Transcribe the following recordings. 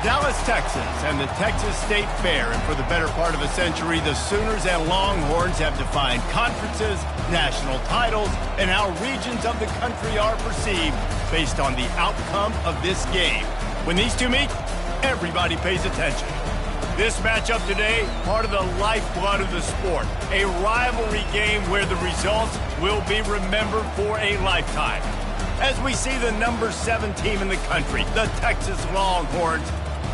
Dallas, Texas, and the Texas State Fair. And for the better part of a century, the Sooners and Longhorns have defined conferences, national titles, and how regions of the country are perceived based on the outcome of this game. When these two meet, everybody pays attention. This matchup today, part of the lifeblood of the sport. A rivalry game where the results will be remembered for a lifetime. As we see the number 7 team in the country, the Texas Longhorns,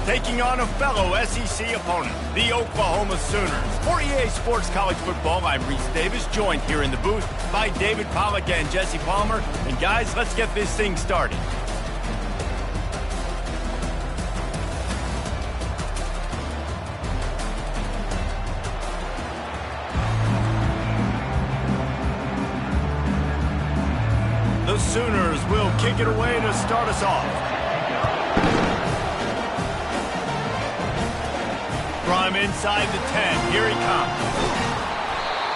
taking on a fellow SEC opponent, the Oklahoma Sooners. For EA Sports College Football, I'm Reese Davis, joined here in the booth by David Pollack and Jesse Palmer. And guys, let's get this thing started. The Sooners will kick it away to start us off. From inside the 10, here he comes.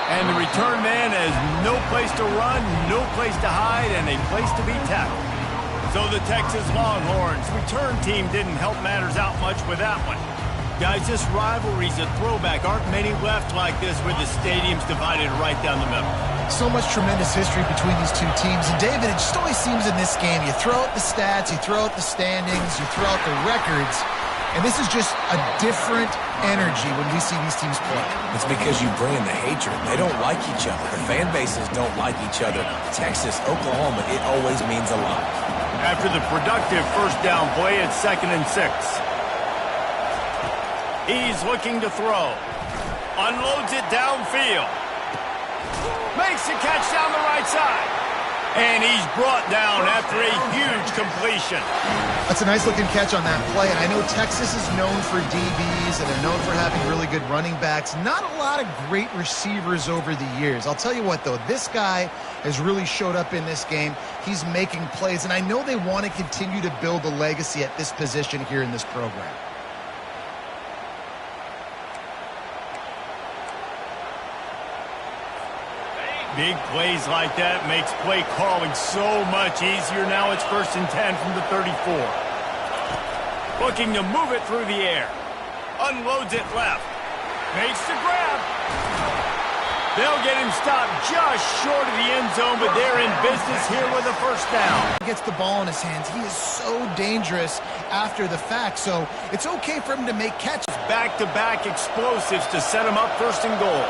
And the return man has no place to run, no place to hide, and a place to be tackled. So the Texas Longhorns return team didn't help matters out much with that one. Guys, this rivalry's a throwback. Aren't many left like this with the stadiums divided right down the middle. So much tremendous history between these two teams. And David, it just always seems in this game, you throw out the stats, you throw out the standings, you throw out the records, and this is just a different energy when we see these teams play. It's because you bring in the hatred. They don't like each other. The fan bases don't like each other. Texas, Oklahoma, it always means a lot. After the productive first down play, it's 2nd and 6. He's looking to throw. Unloads it downfield. Makes the catch down the right side. And he's brought down after a huge completion. That's a nice-looking catch on that play. And I know Texas is known for DBs, and they're known for having really good running backs. Not a lot of great receivers over the years. I'll tell you what, though. This guy has really showed up in this game. He's making plays, and I know they want to continue to build a legacy at this position here in this program. Big plays like that makes play calling so much easier. Now it's 1st and 10 from the 34. Looking to move it through the air. Unloads it left. Makes the grab. They'll get him stopped just short of the end zone, but they're in business here with a first down. He gets the ball in his hands. He is so dangerous after the fact, so it's okay for him to make catches. Back-to-back explosives to set him up 1st and goal.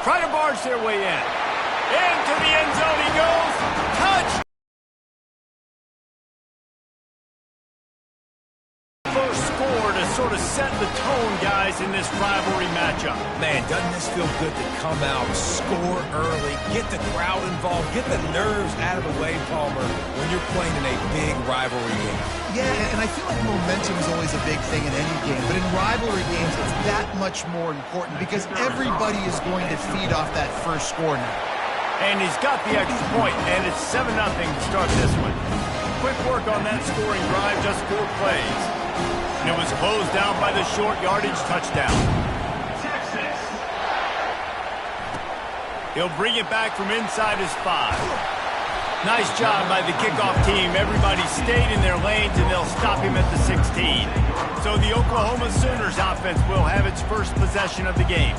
Trying to barge their way in. Into the end zone he goes. Touch! First score to sort of set the tone, guys, in this rivalry matchup. Man, doesn't this feel good to come out, score early, get the crowd involved, get the nerves out of the way, Palmer, when you're playing in a big rivalry game. Yeah, and I feel like momentum is always a big thing in any game, but in rivalry games, it's that much more important because everybody is going to feed off that first score now. And he's got the extra point, and it's 7-0 to start this one. Quick work on that scoring drive, just 4 plays. And it was closed down by the short yardage touchdown. Texas. He'll bring it back from inside his 5. Nice job by the kickoff team. Everybody stayed in their lanes, and they'll stop him at the 16. So the Oklahoma Sooners offense will have its first possession of the game.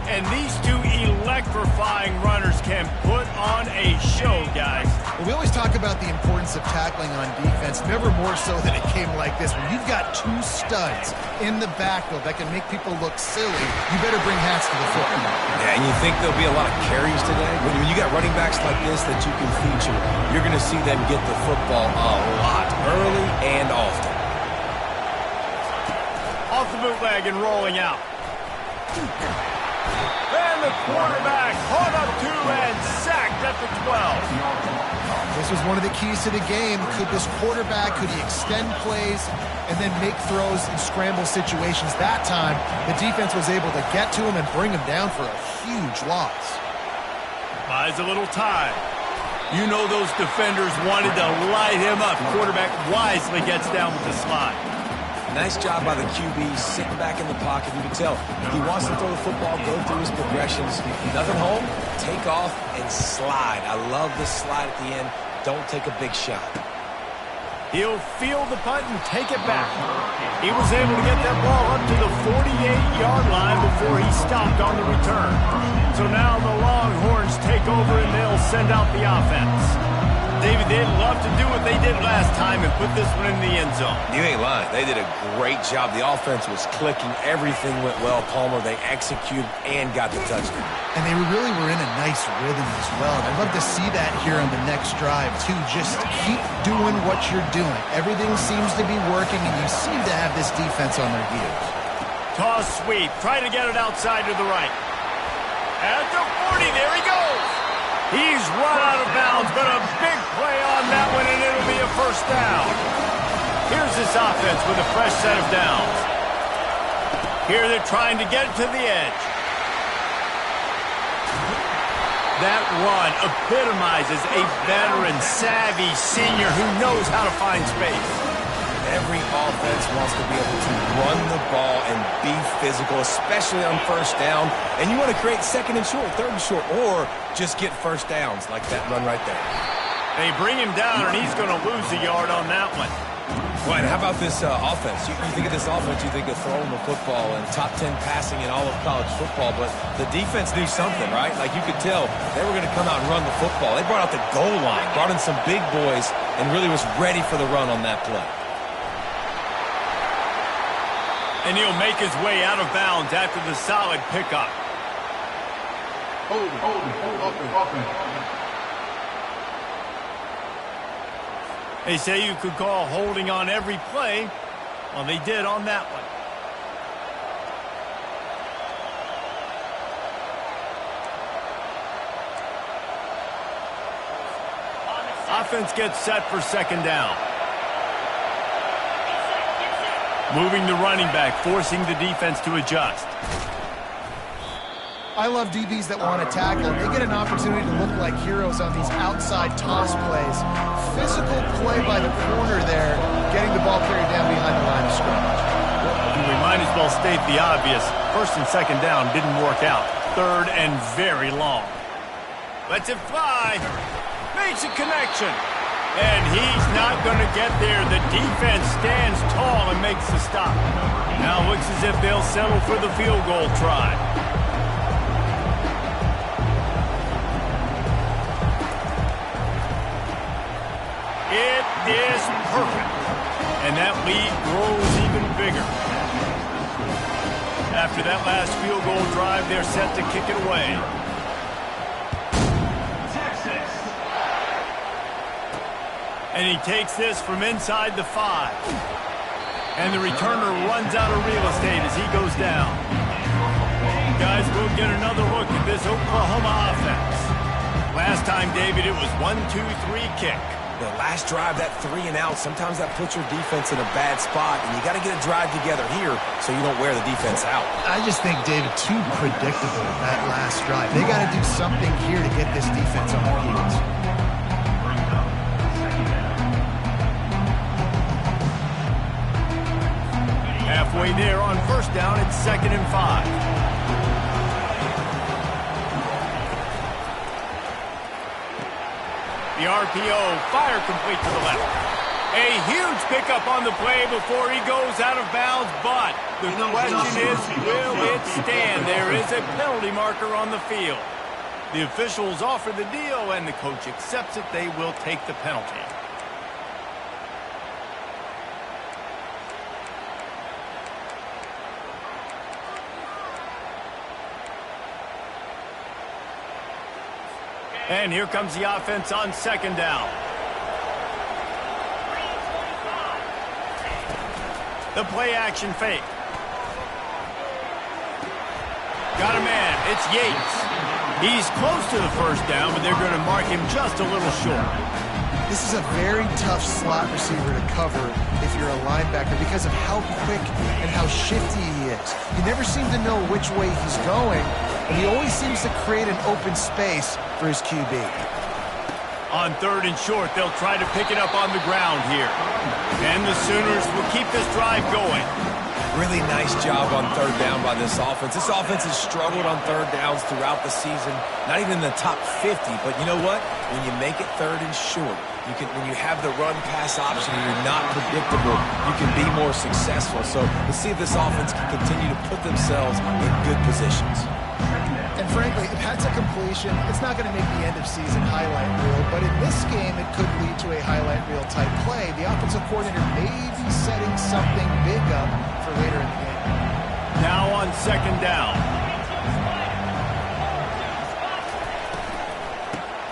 And these two electrifying runners can put on a show, guys. Well, we always talk about the importance of tackling on defense, never more so than it came like this. When you've got 2 studs in the backfield that can make people look silly, you better bring hats to the football. Yeah, and you think there'll be a lot of carries today? When you got running backs like this that you can feature, you're going to see them get the football a lot, early and often. Off the bootleg and rolling out. And the quarterback caught up 2 and sacked at the 12. This was one of the keys to the game. Could this quarterback, could he extend plays and then make throws in scramble situations? That time, the defense was able to get to him and bring him down for a huge loss. Buys a little time. You know those defenders wanted to light him up. Quarterback wisely gets down with the slide. Nice job by the QB, sitting back in the pocket. You can tell he wants to throw the football, go through his progressions. Nothing home, take off, and slide. I love the slide at the end. don't take a big shot. He'll field the punt and take it back. He was able to get that ball up to the 48-yard line before he stopped on the return. So now the Longhorns take over and they'll send out the offense. David, they'd love to do what they did last time and put this one in the end zone. You ain't lying. They did a great job. The offense was clicking. Everything went well, Palmer. They executed and got the touchdown. And they really were in a nice rhythm as well. And I'd love to see that here on the next drive, too. Just keep doing what you're doing. Everything seems to be working, and you seem to have this defense on their heels. Toss sweep. Try to get it outside to the right. At the 40, there he goes. He's run out of bounds, but a big play on that one, and it'll be a first down. Here's this offense with a fresh set of downs. Here they're trying to get it to the edge. That run epitomizes a veteran, savvy senior who knows how to find space. Every offense wants to be able to run the ball and be physical, especially on first down. And you want to create second and short, third and short, or just get first downs like that run right there. They bring him down, and he's going to lose a yard on that one. Well, and how about this offense? You think of this offense, you think of throwing the football and top 10 passing in all of college football, but the defense knew something, right? Like you could tell they were going to come out and run the football. They brought out the goal line, brought in some big boys, and really was ready for the run on that play. And he'll make his way out of bounds after the solid pickup. They say you could call holding on every play. Well, they did on that one. Offense gets set for second down. Moving the running back, forcing the defense to adjust. I love DBs that want to tackle. They get an opportunity to look like heroes on these outside toss plays. Physical play by the corner there, getting the ball carried down behind the line of scrimmage. We might as well state the obvious. First and second down didn't work out. Third and very long. Lets it fly. Makes a connection. And he's not going to get there. The defense stands tall and makes the stop. Now looks as if they'll settle for the field goal try. It is perfect. And that lead grows even bigger. After that last field goal drive, they're set to kick it away. And he takes this from inside the 5. And the returner runs out of real estate as he goes down. Guys, we'll get another look at this Oklahoma offense. Last time, David, it was 1-2-3 kick. The last drive, that 3 and out, sometimes that puts your defense in a bad spot, and you got to get a drive together here so you don't wear the defense out. I just think, David, too predictable that last drive. They got to do something here to get this defense on their heels. Halfway there on first down, it's 2nd and 5. The RPO, fire complete to the left. A huge pickup on the play before he goes out of bounds, but the question is, will it stand? There is a penalty marker on the field. The officials offer the deal, and the coach accepts it. They will take the penalty. And here comes the offense on second down. The play action fake. Got a man. It's Yates. He's close to the first down, but they're going to mark him just a little short. This is a very tough slot receiver to cover if you're a linebacker because of how quick and how shifty he is. You never seem to know which way he's going, but he always seems to create an open space for his QB. On 3rd and short, they'll try to pick it up on the ground here. And the Sooners will keep this drive going. Really nice job on third down by this offense. This offense has struggled on third downs throughout the season. Not even in the top 50, but you know what? When you make it third and short, when you have the run-pass option and you're not predictable, you can be more successful. So let's see if this offense can continue to put themselves in good positions. And frankly, if that's a completion, it's not going to make the end-of-season highlight reel. But in this game, it could lead to a highlight reel type play. The offensive coordinator may be setting something big up for later in the game. Now on second down.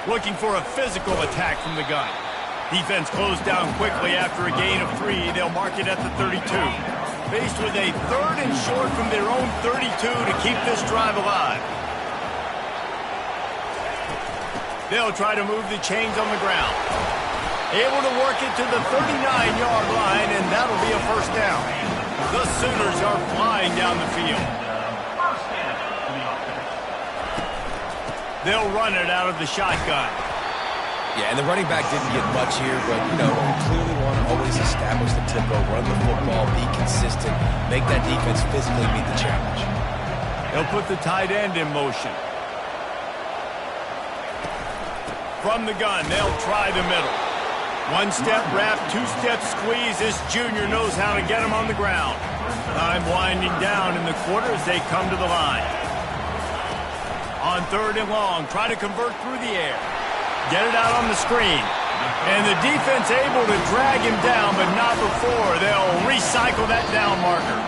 Looking for a physical attack from the gun. Defense closed down quickly after a gain of 3. They'll mark it at the 32. Faced with a third and short from their own 32 to keep this drive alive. They'll try to move the chains on the ground. Able to work it to the 39-yard line, and that'll be a first down. The Sooners are flying down the field. They'll run it out of the shotgun. Yeah, and the running back didn't get much here, but, you know, you clearly want to always establish the tempo, run the football, be consistent, make that defense physically meet the challenge. They'll put the tight end in motion. From the gun, they'll try the middle. One-step wrap, two-step squeeze. This junior knows how to get him on the ground. Time winding down in the quarter as they come to the line. On third and long, try to convert through the air. Get it out on the screen. And the defense able to drag him down, but not before. They'll recycle that down marker.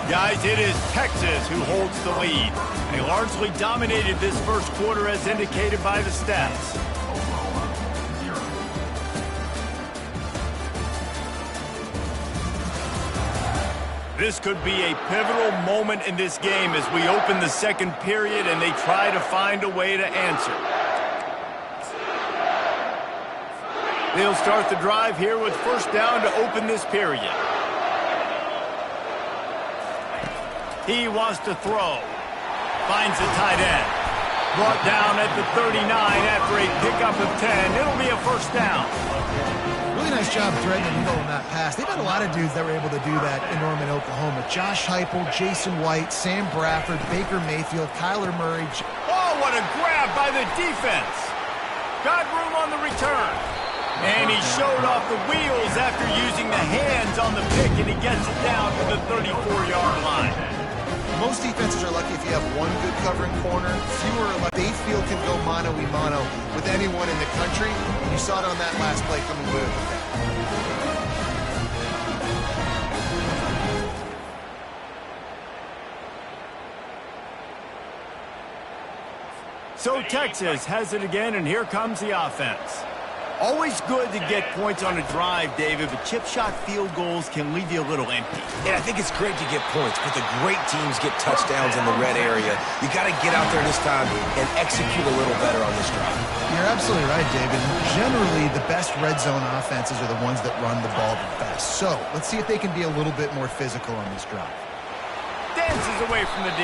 Guys, it is Texas who holds the lead. They largely dominated this first quarter as indicated by the stats. This could be a pivotal moment in this game as we open the second period and they try to find a way to answer. They'll start the drive here with first down to open this period. He wants to throw. Finds the tight end. Brought down at the 39 after a pickup of 10. It'll be a first down. Really nice job threading the needle on that pass. They've had a lot of dudes that were able to do that in Norman, Oklahoma. Josh Heupel, Jason White, Sam Bradford, Baker Mayfield, Kyler Murray. Oh, what a grab by the defense. Got room on the return. And he showed off the wheels after using the hands on the pick, and he gets it down to the 34-yard line. Most defenses are lucky if you have one good covering corner. Fewer are lucky. They feel can go mano-a-mano with anyone in the country. You saw it on that last play coming with it. So Texas has it again, and here comes the offense. Always good to get points on a drive, David, but chip shot field goals can leave you a little empty. Yeah, I think it's great to get points, but the great teams get touchdowns in the red area. You got to get out there this time and execute a little better on this drive. You're absolutely right, David. Generally, the best red zone offenses are the ones that run the ball the best. So let's see if they can be a little bit more physical on this drive. Dances away from the D.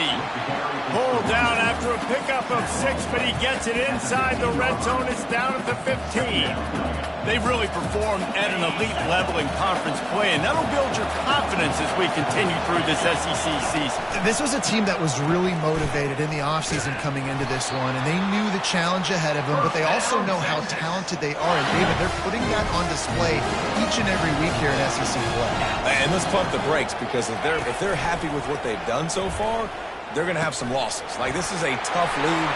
Pulled down after a pickup of 6, but he gets it inside the red zone. It's down at the 15. They've really performed at an elite level in conference play, and that'll build your confidence as we continue through this SEC season. This was a team that was really motivated in the offseason coming into this one, and they knew the challenge ahead of them, but they also know how talented they are. And David, they're putting that on display each and every week here in SEC play. And let's pump the brakes, because if they're happy with what they've done so far, they're going to have some losses. Like, this is a tough lead.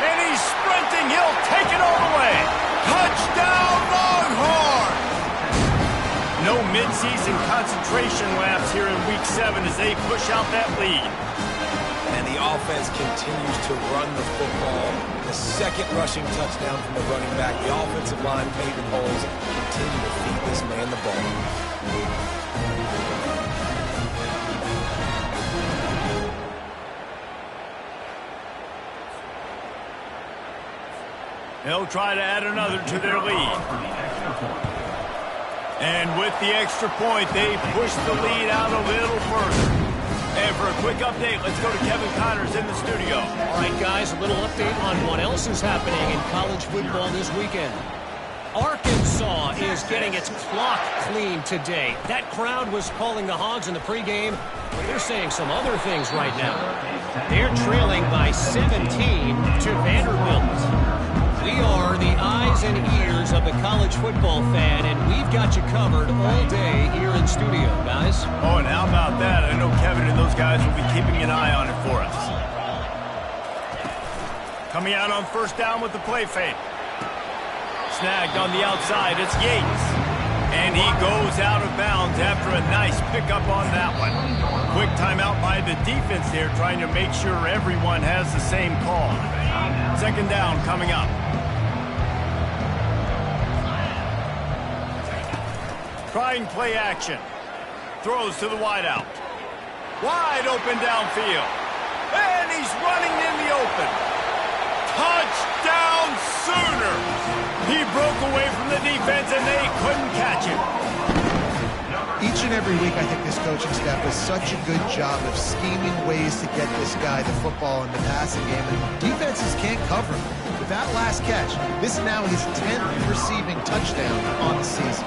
And he's sprinting. He'll take it all the way. Touchdown, Longhorns! No midseason concentration laps here in Week 7 as they push out that lead. And the offense continues to run the football. The second rushing touchdown from the running back. The offensive line paving holes. Continue to feed this man the ball. They'll try to add another to their lead. And with the extra point, they push the lead out a little further. And for a quick update, let's go to Kevin Connors in the studio. All right, guys, a little update on what else is happening in college football this weekend. Arkansas is getting its clock cleaned today. That crowd was calling the Hogs in the pregame, but they're saying some other things right now. They're trailing by 17 to Vanderbilt. We are the eyes and ears of the college football fan, and we've got you covered all day here in studio, guys. Oh, and how about that? I know Kevin and those guys will be keeping an eye on it for us. Coming out on first down with the play fake. Snagged on the outside, it's Yates. And he goes out of bounds after a nice pickup on that one. Quick timeout by the defense there, trying to make sure everyone has the same call. Second down coming up. Trying play action. Throws to the wideout. Wide open downfield. And he's running in the open. Touchdown Sooners! He broke away from the defense and they couldn't catch him. Each and every week, I think this coaching staff does such a good job of scheming ways to get this guy the football in the passing game, and defenses can't cover him. With that last catch, this is now his 10th receiving touchdown on the season.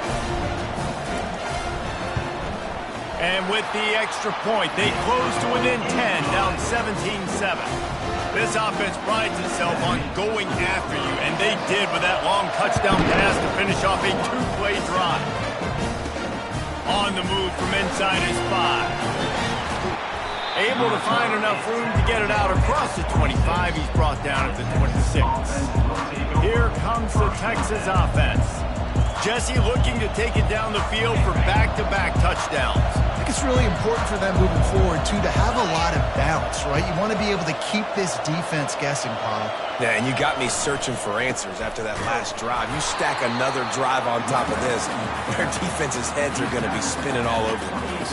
And with the extra point, they close to within 10, down 17-7. This offense prides itself on going after you, and they did with that long touchdown pass to finish off a two-play drive. On the move from inside his 5. Able to find enough room to get it out across the 25. He's brought down at the 26. Here comes the Texas offense. Jesse looking to take it down the field for back-to-back touchdowns. I think it's really important for them moving forward, too, to have a lot of bounce, right? You want to be able to keep this defense guessing, Paul. Yeah, and you got me searching for answers after that last drive. You stack another drive on top of this, their defense's heads are going to be spinning all over the place.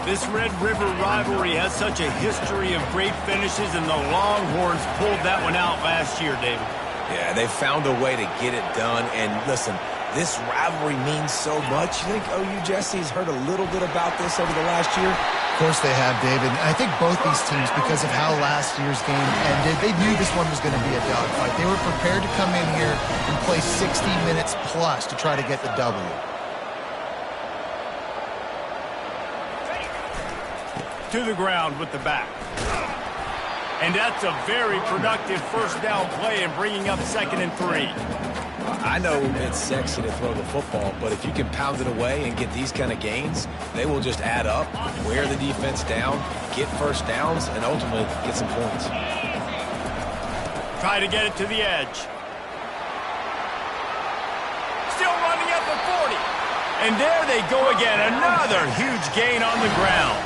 This Red River rivalry has such a history of great finishes, and the Longhorns pulled that one out last year, David. Yeah, they found a way to get it done, and listen, this rivalry means so much. You think OU Jesse's heard a little bit about this over the last year? Of course they have, David. I think both these teams, because of how last year's game ended, they knew this one was going to be a dogfight. They were prepared to come in here and play 60 minutes plus to try to get the W. To the ground with the back. And that's a very productive first down play and bringing up 2nd and 3. I know it's sexy to throw the football, but if you can pound it away and get these kind of gains, they will just add up, wear the defense down, get first downs, and ultimately get some points. Try to get it to the edge. Still running at the 40. And there they go again. Another huge gain on the ground.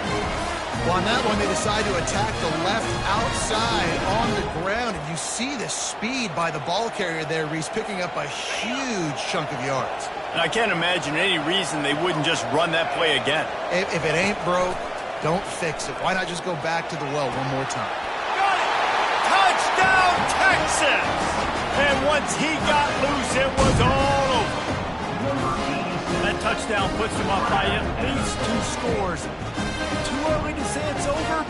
Well, on that one, they decide to attack the left outside on the ground, and you see the speed by the ball carrier there, Reese, picking up a huge chunk of yards. And I can't imagine any reason they wouldn't just run that play again. If it ain't broke, don't fix it. Why not just go back to the well one more time? Got it! Touchdown, Texas! And once he got loose, it was all over. That touchdown puts them up by at least 2 scores. Too early to say it's over?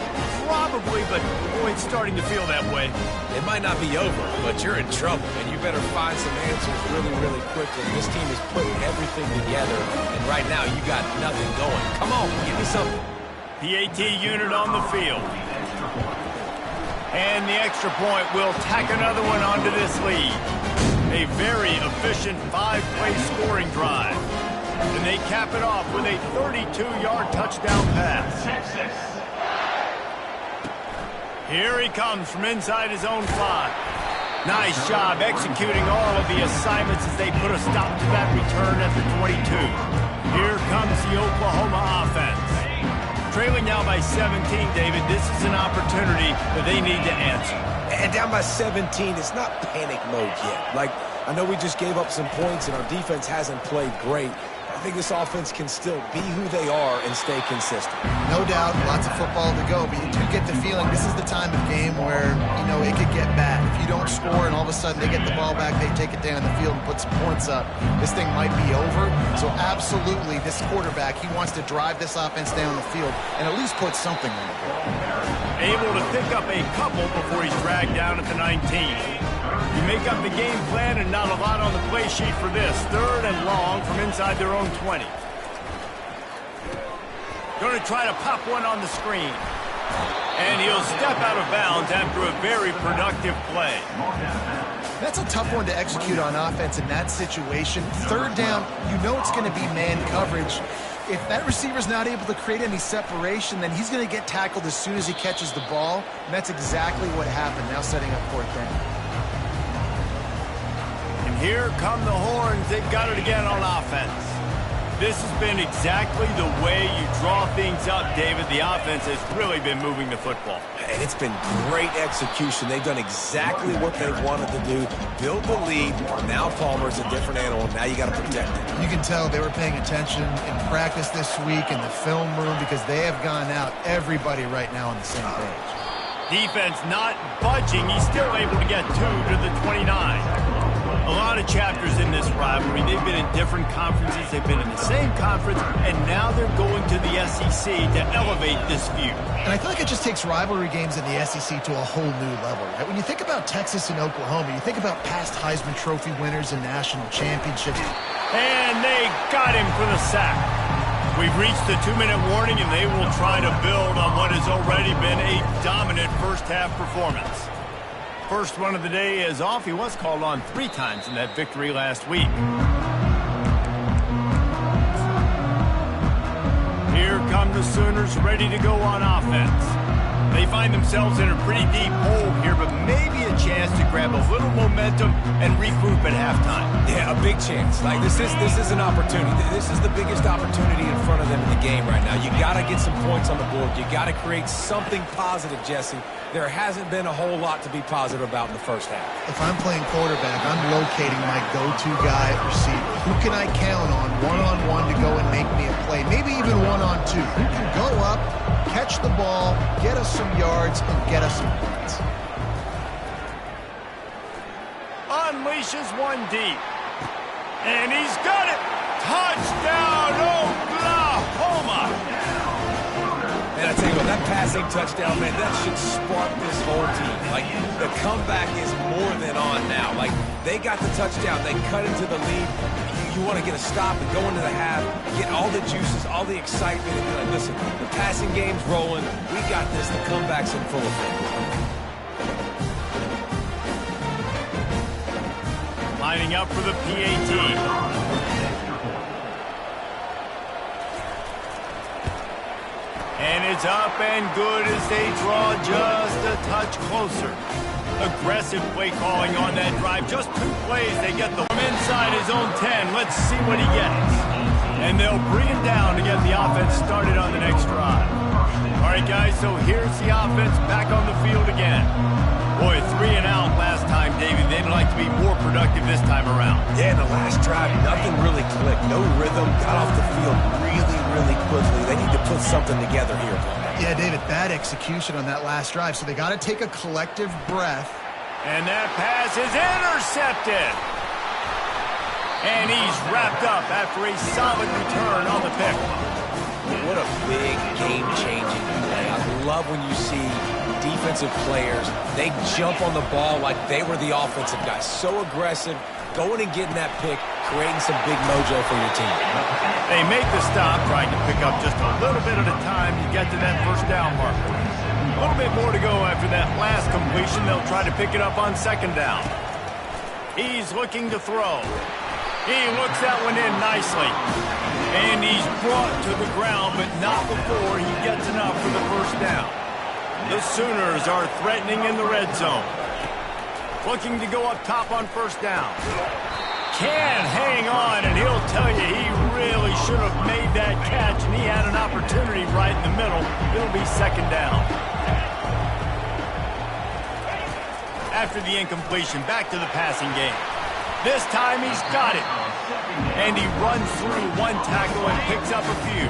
Probably, but boy, it's starting to feel that way. It might not be over, but you're in trouble, and you better find some answers really, really quickly. This team is putting everything together, and right now you got nothing going. Come on, give me something. PAT unit on the field. And the extra point will tack another one onto this lead. A very efficient 5-play scoring drive. And they cap it off with a 32-yard touchdown pass. Here he comes from inside his own 5. Nice job executing all of the assignments as they put a stop to that return at the 22. Here comes the Oklahoma offense. Trailing now by 17, David. This is an opportunity that they need to answer. And down by 17, it's not panic mode yet. Like, I know we just gave up some points and our defense hasn't played great. I think this offense can still be who they are and stay consistent. No doubt, lots of football to go, but you do get the feeling this is the time of game where, you know, it could get bad. If you don't score and all of a sudden they get the ball back, they take it down the field and put some points up, this thing might be over. So absolutely, this quarterback, he wants to drive this offense down the field and at least put something on the board. Able to pick up a couple before he's dragged down at the 19. You make up the game plan and not a lot on the play sheet for this. 3rd and long from inside their own 20. Going to try to pop one on the screen. And he'll step out of bounds after a very productive play. That's a tough one to execute on offense in that situation. 3rd down, you know it's going to be man coverage. If that receiver's not able to create any separation, then he's going to get tackled as soon as he catches the ball. And that's exactly what happened, now setting up 4th down. And here come the horns. They've got it again on offense. This has been exactly the way you draw things up, David. The offense has really been moving the football. And it's been great execution. They've done exactly what they've wanted to do. Build the lead. Now Palmer's a different animal. Now you got to protect it. You can tell they were paying attention in practice this week in the film room because they have gone out, everybody right now on the same page. Defense not budging. He's still able to get 2 to the 29. A lot of chapters in this rivalry. They've been in different conferences. They've been in the same conference, and now they're going to the SEC to elevate this feud. And I feel like it just takes rivalry games in the SEC to a whole new level, right? When you think about Texas and Oklahoma, you think about past Heisman Trophy winners and national championships. And they got him for the sack. We've reached the 2-minute warning, and they will try to build on what has already been a dominant first-half performance. First one of the day is off. He was called on 3 times in that victory last week. Here come the Sooners ready to go on offense. They find themselves in a pretty deep hole here, but maybe a chance to grab a little momentum and regroup at halftime. Yeah, a big chance. Like this is an opportunity. This is the biggest opportunity in front of them in the game right now. You got to get some points on the board. You got to create something positive, Jesse. There hasn't been a whole lot to be positive about in the first half. If I'm playing quarterback, I'm locating my go-to guy at receiver. Who can I count on one-on-one to go and make me a play? Maybe even one-on-two. Who can go up, catch the ball, get us some yards, and get us some points. Unleashes one deep. And he's got it. Touchdown, Oklahoma. And I tell you what, that passing touchdown, man, that should spark this whole team. Like, the comeback is more than on now. Like, they got the touchdown. They cut into the lead. You want to get a stop and go into the half, get all the juices, all the excitement, and be like, listen, the passing game's rolling. We got this. The comeback's in full effect. Lining up for the PAT. And it's up and good as they draw just a touch closer. Aggressive play calling on that drive. Just 2 plays, they get the inside his own 10. Let's see what he gets. And they'll bring him down to get the offense started on the next drive. All right, guys, so here's the offense back on the field again. Boy, 3 and out last time, David. They'd like to be more productive this time around. Yeah, in the last drive, nothing really clicked. No rhythm. Got off the field really quickly. They need to put something together here. Yeah, David, bad execution on that last drive, so they got to take a collective breath. And that pass is intercepted. And he's wrapped up after a solid return on the pick. What a big game-changing play. I love when you see defensive players, they jump on the ball like they were the offensive guys. So aggressive, going and getting that pick, creating some big mojo for your team. They make the stop, trying to pick up just a little bit at a time to get to that first down marker. A little bit more to go after that last completion. They'll try to pick it up on 2nd down. He's looking to throw. He looks that one in nicely. And he's brought to the ground, but not before he gets enough for the first down. The Sooners are threatening in the red zone. Looking to go up top on 1st down. Can't hang on, and he'll tell you he really should have made that catch, and he had an opportunity right in the middle. It'll be 2nd down. After the incompletion, back to the passing game. This time he's got it. And he runs through 1 tackle and picks up a few.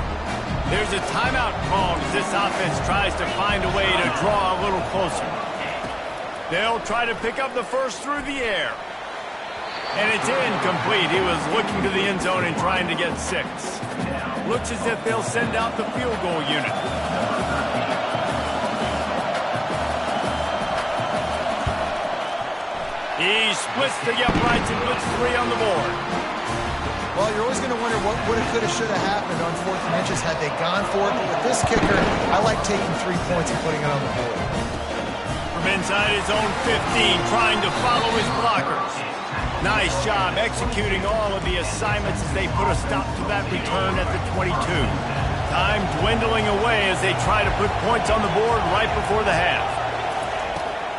There's a timeout called as this offense tries to find a way to draw a little closer. They'll try to pick up the first through the air. And it's incomplete. He was looking to the end zone and trying to get 6. Looks as if they'll send out the field goal unit. He splits the uprights and puts 3 on the board. Well, you're always going to wonder what woulda, coulda, shoulda happened on 4th and inches had they gone for it. But with this kicker, I like taking 3 points and putting it on the board. From inside his own 15, trying to follow his blockers. Nice job executing all of the assignments as they put a stop to that return at the 22. Time dwindling away as they try to put points on the board right before the half.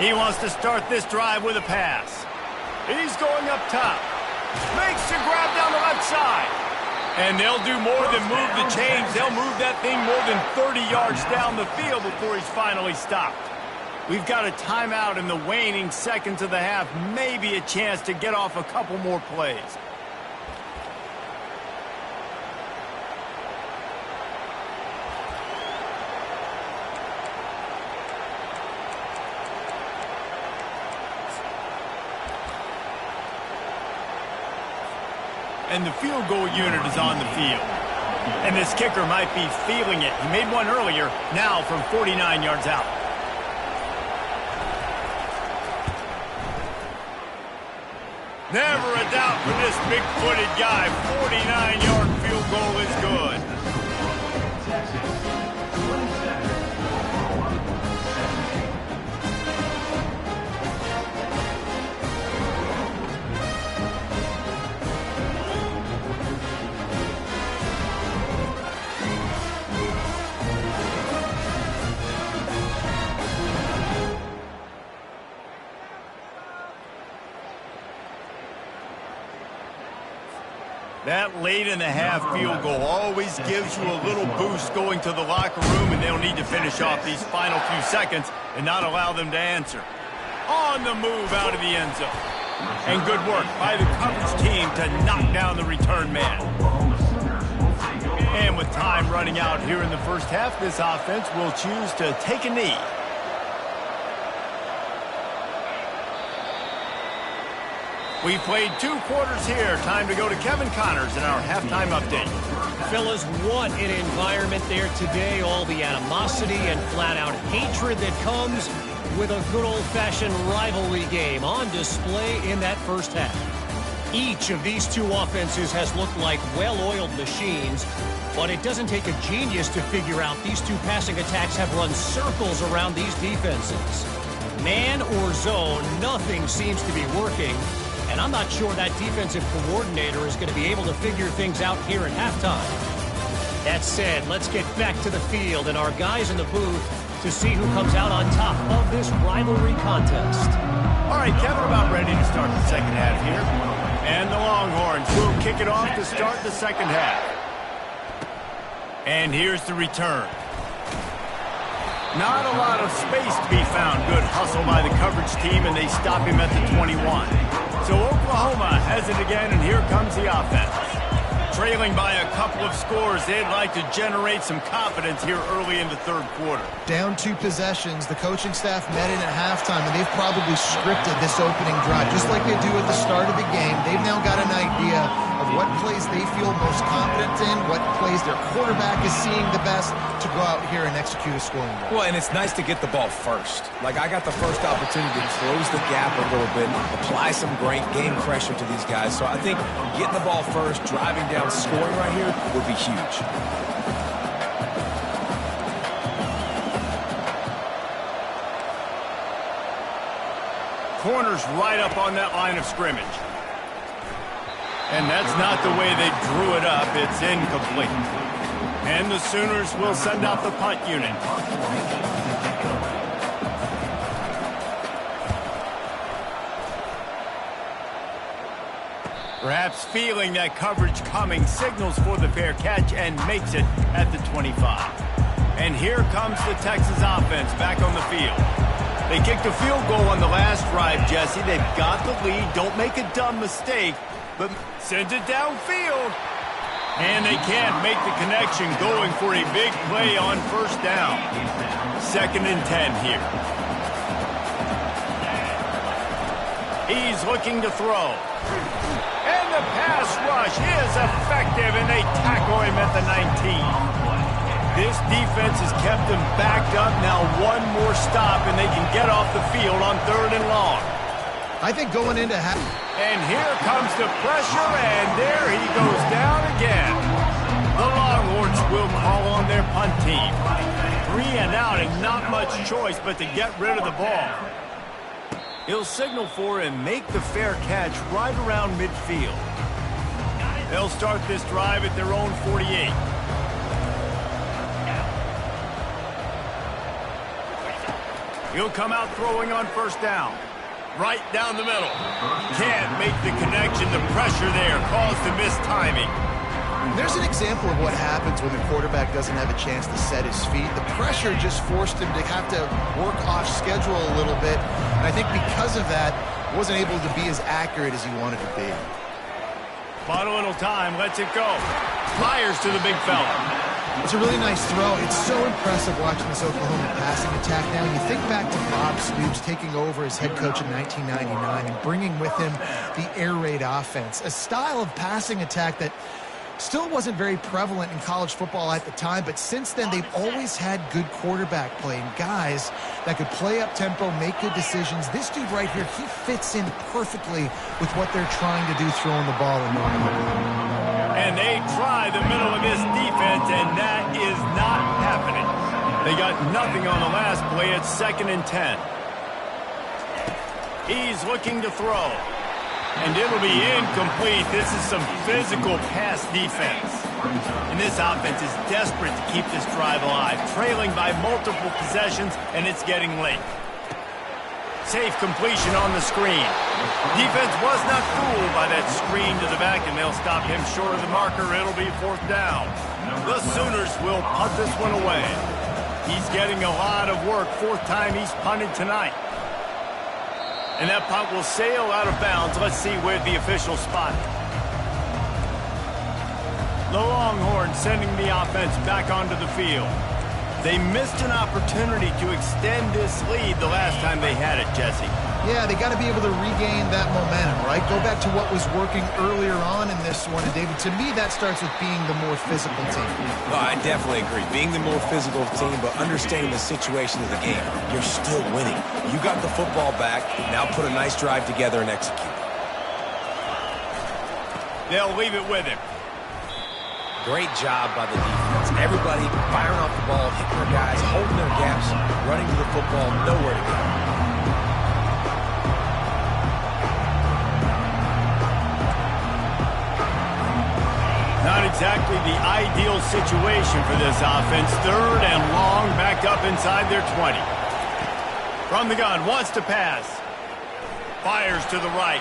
He wants to start this drive with a pass. He's going up top. Makes the grab down the left side. And they'll do more than move the chains. They'll move that thing more than 30 yards down the field before he's finally stopped. We've got a timeout in the waning seconds of the half. Maybe a chance to get off a couple more plays. And the field goal unit is on the field. And this kicker might be feeling it. He made one earlier, now from 49 yards out. Never a doubt for this big-footed guy. 49-yard field goal is good. That late-in-the-half field goal always gives you a little boost going to the locker room, and they'll need to finish off these final few seconds and not allow them to answer. On the move out of the end zone. And good work by the coverage team to knock down the return man. And with time running out here in the first half, this offense will choose to take a knee. We played 2 quarters here. Time to go to Kevin Connors in our halftime update. Fellas, what an environment there today. All the animosity and flat-out hatred that comes with a good old-fashioned rivalry game on display in that first half. Each of these 2 offenses has looked like well-oiled machines, but it doesn't take a genius to figure out these 2 passing attacks have run circles around these defenses. Man or zone, nothing seems to be working. And I'm not sure that defensive coordinator is going to be able to figure things out here at halftime. That said, let's get back to the field and our guys in the booth to see who comes out on top of this rivalry contest. All right, Kevin, about ready to start the second half here. And the Longhorns will kick it off to start the second half. And here's the return. Not a lot of space to be found. Good hustle by the coverage team, and they stop him at the 21. So Oklahoma has it again, and here comes the offense. Trailing by a couple of scores, they'd like to generate some confidence here early in the third quarter. Down 2 possessions, the coaching staff met in at halftime, and they've probably scripted this opening drive. Just like they do at the start of the game, they've now got an idea of what plays they feel most confident in, what plays their quarterback is seeing the best to go out here and execute a scoring drive. Well, and it's nice to get the ball first. Like, I got the first opportunity to close the gap a little bit, apply some great game pressure to these guys. So I think getting the ball first, driving down, scoring right here would be huge. Corners right up on that line of scrimmage. And that's not the way they drew it up. It's incomplete. And the Sooners will send out the punt unit. Perhaps feeling that coverage coming, signals for the fair catch and makes it at the 25. And here comes the Texas offense back on the field. They kicked a field goal on the last drive, Jesse. They've got the lead. Don't make a dumb mistake, but send it downfield. And they can't make the connection, going for a big play on first down. 2nd and 10 here. He's looking to throw. And the pass rush is effective, and they tackle him at the 19. This defense has kept them backed up. Now one more stop, and they can get off the field on 3rd and long. I think going into half. And here comes the pressure, and there he goes down again. The Longhorns will call on their punt team. 3 and out and not much choice but to get rid of the ball. He'll signal for and make the fair catch right around midfield. They'll start this drive at their own 48. He'll come out throwing on first down. Right down the middle. Can't make the connection. The pressure there caused the missed timing. There's an example of what happens when the quarterback doesn't have a chance to set his feet. The pressure just forced him to have to work off schedule a little bit. And I think because of that, wasn't able to be as accurate as he wanted to be. Final little time. Lets it go. Fires to the big fella. It's a really nice throw. It's so impressive watching this Oklahoma passing attack now. You think back to Bob Stoops taking over as head coach in 1999 and bringing with him the air raid offense, a style of passing attack that still wasn't very prevalent in college football at the time, but since then they've always had good quarterback play and guys that could play up tempo, make good decisions. This dude right here, he fits in perfectly with what they're trying to do throwing the ball in Norman. And they try the middle of this defense, and that is not happening. They got nothing on the last play. It's 2nd and 10. He's looking to throw. And it'll be incomplete. This is some physical pass defense. And this offense is desperate to keep this drive alive, trailing by multiple possessions, and it's getting late. Safe completion on the screen. Defense was not fooled by that screen to the back, and they'll stop him short of the marker. It'll be 4th down. The Sooners will punt this one away. He's getting a lot of work. 4th time he's punted tonight. And that punt will sail out of bounds. Let's see where the officials spot it. The Longhorns sending the offense back onto the field. They missed an opportunity to extend this lead the last time they had it, Jesse. Yeah, they got to be able to regain that momentum, right? Go back to what was working earlier on in this one. And, David, to me, that starts with being the more physical team. Well, I definitely agree. Being the more physical team, but understanding the situation of the game. You're still winning. You got the football back. Now put a nice drive together and execute. They'll leave it with him. Great job by the defense. Everybody firing off the ball, hitting their guys, holding their gaps, running to the football, nowhere to go. Not exactly the ideal situation for this offense. 3rd and long, backed up inside their 20. From the gun, wants to pass. Fires to the right.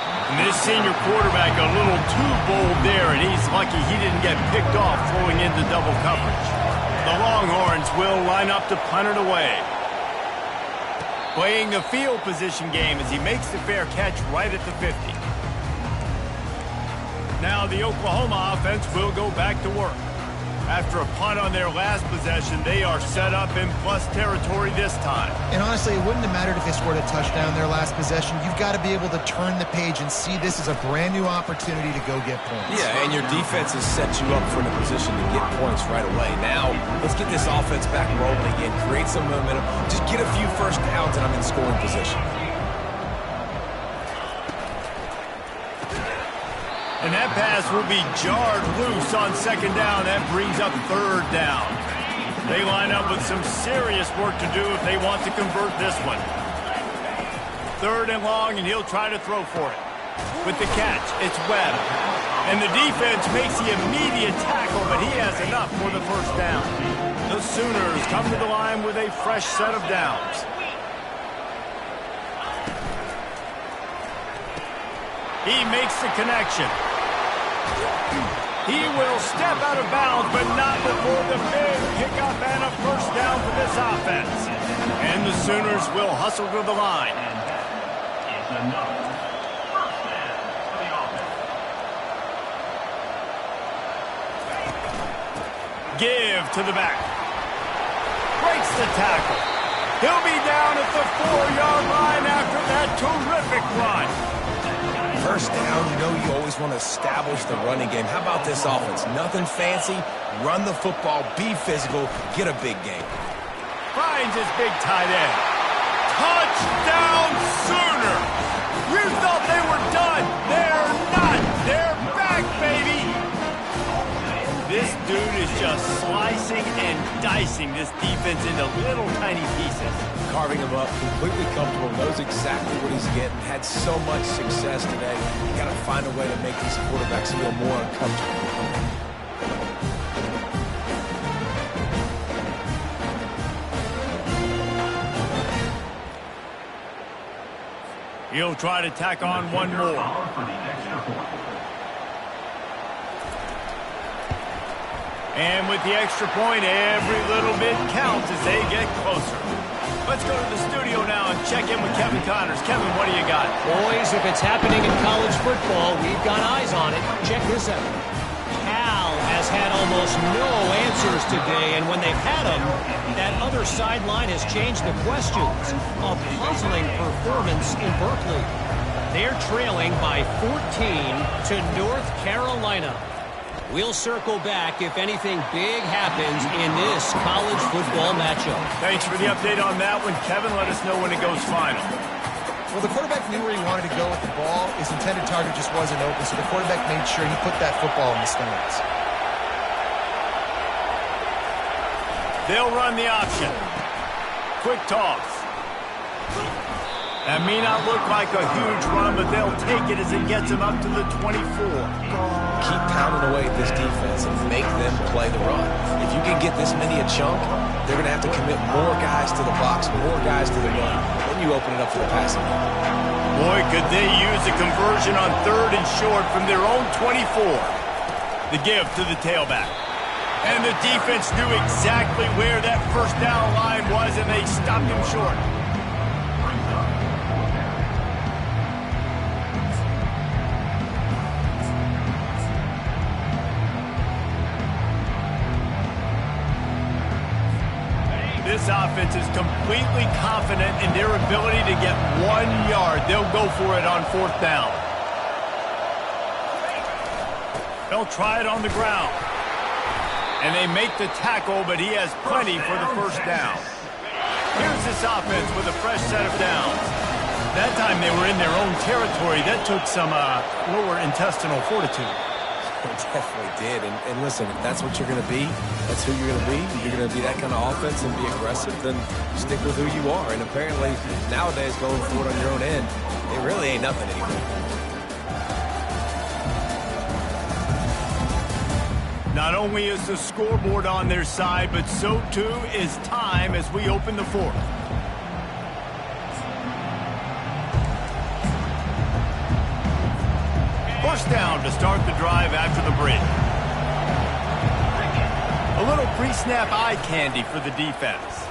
And this senior quarterback a little too bold there, and he's lucky he didn't get picked off throwing into double coverage. The Longhorns will line up to punt it away. Playing the field position game as he makes the fair catch right at the 50. Now the Oklahoma offense will go back to work. After a punt on their last possession, they are set up in plus territory this time. And honestly, it wouldn't have mattered if they scored a touchdown their last possession. You've got to be able to turn the page and see this as a brand new opportunity to go get points. Yeah, and your defense has set you up for a position to get points right away. Now, let's get this offense back rolling again, create some momentum, just get a few first downs, and I'm in scoring position. And that pass will be jarred loose on 2nd down. That brings up 3rd down. They line up with some serious work to do if they want to convert this one. 3rd and long, and he'll try to throw for it. With the catch, it's Webb. And the defense makes the immediate tackle, but he has enough for the 1st down. The Sooners come to the line with a fresh set of downs. He makes the connection. He will step out of bounds, but not before the big pickup and a 1st down for this offense. And the Sooners will hustle to the line. Give to the back. Breaks the tackle. He'll be down at the 4-yard line after that terrific run. 1st down, you know you always want to establish the running game. How about this offense? Nothing fancy. Run the football, be physical, get a big game. Finds his big tight end. Touchdown Sooner! You thought they were done. They're not. They're back, baby. This dude is just slicing and dicing this defense into little tiny pieces. Carving him up, completely comfortable, knows exactly what he's getting, had so much success today. You got to find a way to make these quarterbacks feel more uncomfortable. He'll try to tack on one more. And with the extra point, every little bit counts as they get closer. Let's go to the studio now and check in with Kevin Connors. Kevin, what do you got? Boys, if it's happening in college football, we've got eyes on it. Check this out. Cal has had almost no answers today, and when they've had them, that other sideline has changed the questions. A puzzling performance in Berkeley. They're trailing by 14 to North Carolina. We'll circle back if anything big happens in this college football matchup. Thanks for the update on that one, Kevin. Let us know when it goes final. Well, the quarterback knew where he wanted to go with the ball. His intended target just wasn't open, so the quarterback made sure he put that football in the stands. They'll run the option. Quick toss. That may not look like a huge run, but they'll take it as it gets them up to the 24. Keep pounding away at this defense and make them play the run. If you can get this many a chunk, they're going to have to commit more guys to the box, more guys to the run. Then you open it up for the passing game. Boy, could they use a conversion on 3rd and short from their own 24. The give to the tailback. And the defense knew exactly where that first down line was, and they stopped him short. This offense is completely confident in their ability to get 1 yard. They'll go for it on 4th down. They'll try it on the ground. And they make the tackle, but he has plenty for the first down. Here's this offense with a fresh set of downs. That time they were in their own territory. That took some lower intestinal fortitude. It definitely did. And listen, if that's what you're going to be, that's who you're going to be. You're going to be that kind of offense and be aggressive, then stick with who you are. And apparently, nowadays, going forward on your own end, it really ain't nothing anymore. Not only is the scoreboard on their side, but so too is time as we open the 4th. First down to start the drive after the break. A little pre-snap eye candy for the defense.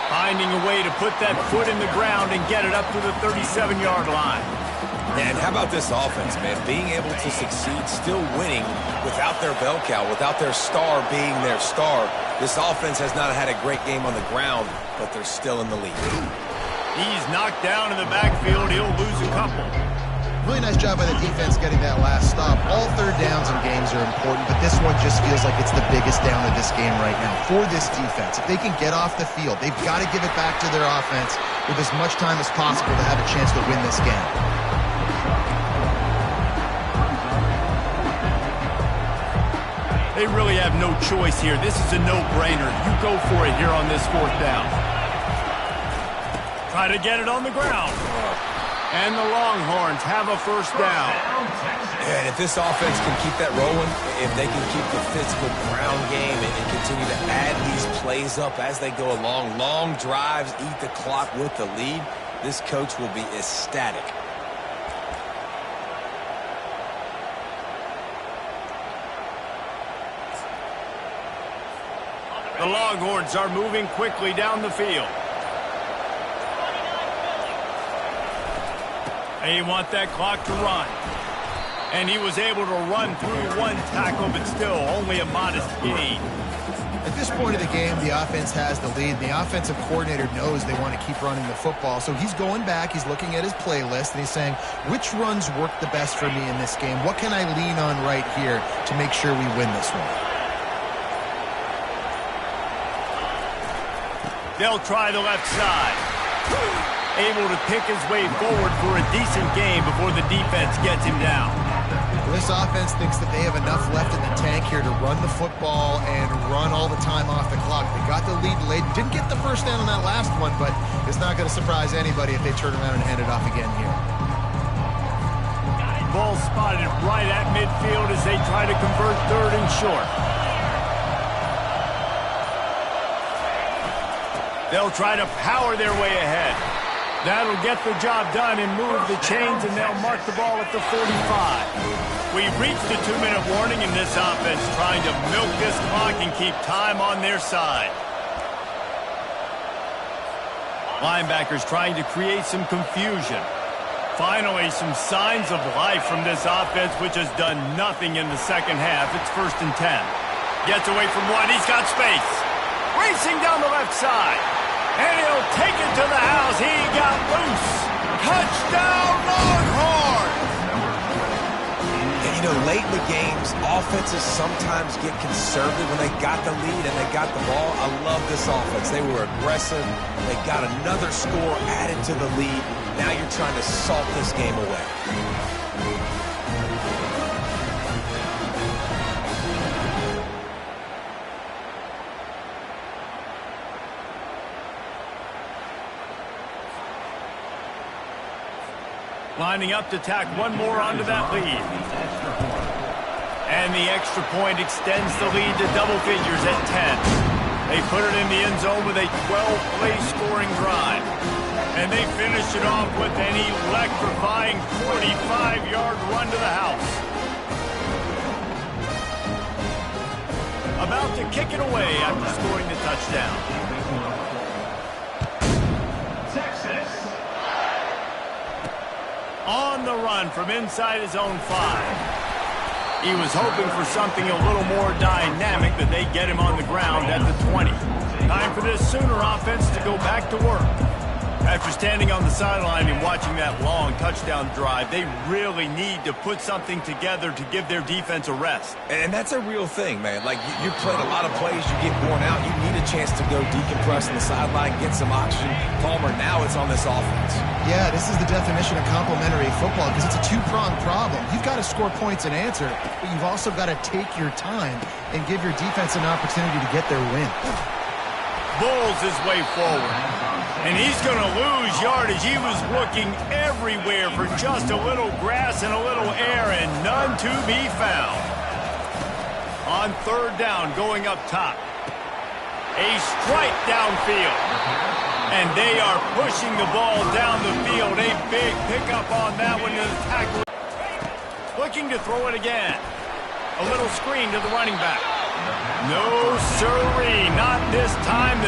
Finding a way to put that foot in the ground and get it up to the 37-yard line. And how about this offense, man? Being able to succeed, still winning without their bell cow, without their star being their star. This offense has not had a great game on the ground, but they're still in the lead. He's knocked down in the backfield. He'll lose a couple. Really nice job by the defense getting that last stop. All 3rd downs in games are important, but this one just feels like it's the biggest down of this game right now for this defense. If they can get off the field, they've got to give it back to their offense with as much time as possible to have a chance to win this game. They really have no choice here. This is a no-brainer. You go for it here on this 4th down. Try to get it on the ground. And the Longhorns have a first down. And if this offense can keep that rolling, if they can keep the physical ground game and continue to add these plays up as they go along, long drives, eat the clock with the lead, this coach will be ecstatic. The Longhorns are moving quickly down the field. They want that clock to run. And he was able to run through one tackle, but still only a modest gain. At this point of the game, the offense has the lead. The offensive coordinator knows they want to keep running the football. So he's going back, he's looking at his playlist, and he's saying, which runs work the best for me in this game? What can I lean on right here to make sure we win this one? They'll try the left side. Able to pick his way forward for a decent game before the defense gets him down. This offense thinks that they have enough left in the tank here to run the football and run all the time off the clock. They got the lead late. Didn't get the first down on that last one, but it's not going to surprise anybody if they turn around and hand it off again here. Ball spotted right at midfield as they try to convert third and short. They'll try to power their way ahead. That'll get the job done and move the chains, and they'll mark the ball at the 45. We've reached the 2-minute warning in this offense, trying to milk this clock and keep time on their side. Linebackers trying to create some confusion. Finally, some signs of life from this offense, which has done nothing in the second half. It's 1st and 10. Gets away from one. He's got space. Racing down the left side. And he'll take it to the house. He got loose. Touchdown, Longhorns! And, you know, late in the games, offenses sometimes get conservative when they got the lead and they got the ball. I love this offense. They were aggressive. They got another score added to the lead. Now you're trying to salt this game away. Lining up to tack one more onto that lead. And the extra point extends the lead to double figures at 10. They put it in the end zone with a 12-play scoring drive. And they finish it off with an electrifying 45-yard run to the house. About to kick it away after scoring the touchdown. On the run from inside his own 5. He was hoping for something a little more dynamic, but they get him on the ground at the 20. Time for this Sooner offense to go back to work. After standing on the sideline and watching that long touchdown drive, they really need to put something together to give their defense a rest. And that's a real thing, man. Like, you played a lot of plays, you get worn out, you need a chance to go decompress on the sideline, get some oxygen. Palmer, now it's on this offense. Yeah, this is the definition of complementary football because it's a two-pronged problem. You've got to score points and answer, but you've also got to take your time and give your defense an opportunity to get their win. Bulls his way forward. And he's going to lose yardage. He was looking everywhere for just a little grass and a little air, and none to be found. On 3rd down, going up top. A strike downfield. And they are pushing the ball down the field. A big pickup on that one. The tackle looking to throw it again. A little screen to the running back. No, sirree, not this time.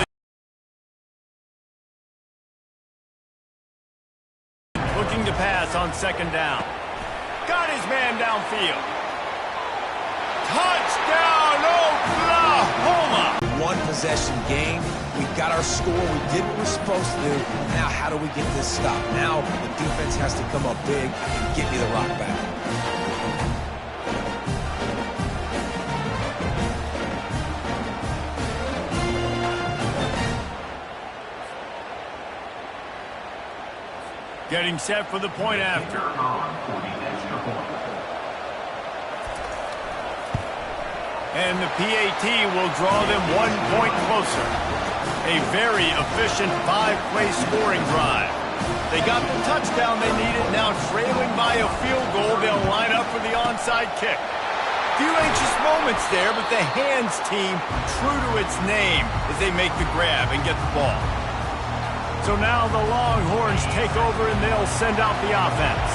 Looking to pass on 2nd down. Got his man downfield. Touchdown, Oklahoma! One possession game. We got our score. We did what we're supposed to do. Now, how do we get this stopped? Now, the defense has to come up big and get me the rock back. Getting set for the point after. And the PAT will draw them 1 point closer. A very efficient 5-play scoring drive. They got the touchdown they needed. Now trailing by a field goal, they'll line up for the onside kick. Few anxious moments there, but the hands team true to its name as they make the grab and get the ball. So now the Longhorns take over and they'll send out the offense.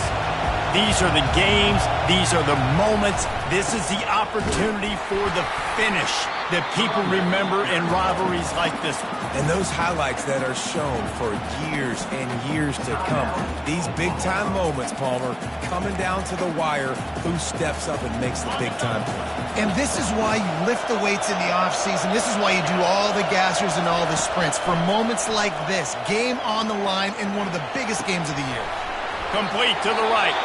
These are the games. These are the moments. This is the opportunity for the finish that people remember in rivalries like this one. And those highlights that are shown for years and years to come. These big-time moments, Palmer, coming down to the wire, who steps up and makes the big-time play. And this is why you lift the weights in the offseason. This is why you do all the gassers and all the sprints. For moments like this, game on the line in one of the biggest games of the year. Complete to the right.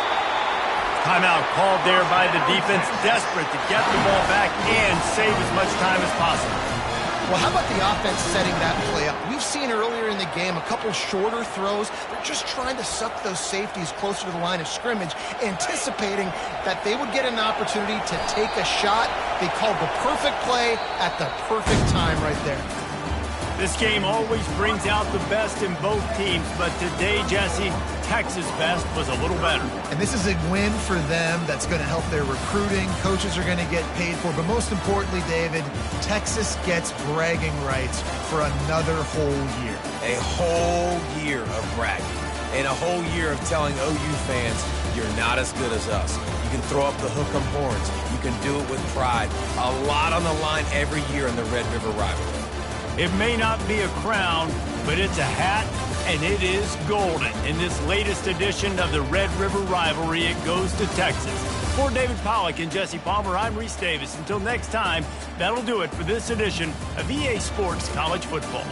Timeout called there by the defense, desperate to get the ball back and save as much time as possible. Well, how about the offense setting that play up? We've seen earlier in the game a couple shorter throws. They're just trying to suck those safeties closer to the line of scrimmage, anticipating that they would get an opportunity to take a shot. They called the perfect play at the perfect time right there. This game always brings out the best in both teams, but today, Jesse, Texas' best was a little better. And this is a win for them that's going to help their recruiting. Coaches are going to get paid for. But most importantly, David, Texas gets bragging rights for another whole year. A whole year of bragging. And a whole year of telling OU fans, you're not as good as us. You can throw up the hook 'em horns. You can do it with pride. A lot on the line every year in the Red River rivalry. It may not be a crown, but it's a hat, and it is golden. In this latest edition of the Red River rivalry, it goes to Texas. For David Pollack and Jesse Palmer, I'm Reese Davis. Until next time, that'll do it for this edition of EA Sports College Football.